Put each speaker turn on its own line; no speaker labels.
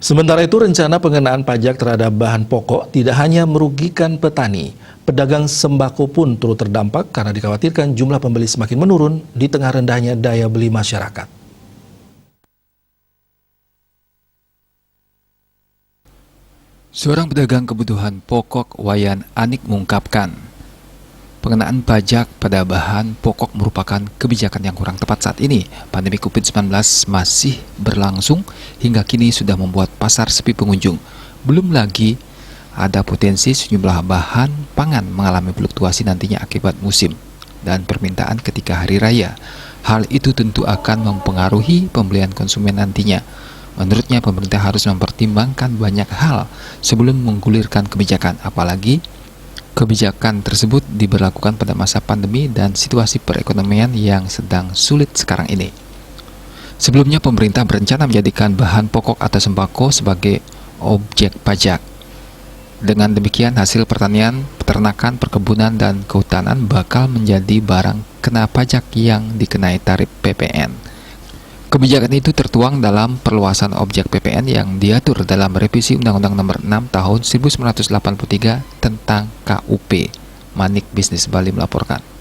Sementara itu, rencana pengenaan pajak terhadap bahan pokok tidak hanya merugikan petani, pedagang sembako pun turut terdampak karena dikhawatirkan jumlah pembeli semakin menurun di tengah rendahnya daya beli masyarakat.
Seorang pedagang kebutuhan pokok Wayan Anik mengungkapkan, pengenaan pajak pada bahan pokok merupakan kebijakan yang kurang tepat saat ini. Pandemi COVID-19 masih berlangsung hingga kini sudah membuat pasar sepi pengunjung. Belum lagi ada potensi sejumlah bahan pangan mengalami fluktuasi nantinya akibat musim dan permintaan ketika hari raya. Hal itu tentu akan mempengaruhi pembelian konsumen nantinya. Menurutnya, pemerintah harus mempertimbangkan banyak hal sebelum menggulirkan kebijakan, apalagi kebijakan tersebut diberlakukan pada masa pandemi dan situasi perekonomian yang sedang sulit sekarang ini. Sebelumnya, pemerintah berencana menjadikan bahan pokok atau sembako sebagai objek pajak. Dengan demikian, hasil pertanian, peternakan, perkebunan, dan kehutanan bakal menjadi barang kena pajak yang dikenai tarif PPN. Kebijakan itu tertuang dalam perluasan objek PPN yang diatur dalam revisi Undang-Undang Nomor 6 Tahun 1983 tentang KUP. Manik Bisnis Bali melaporkan.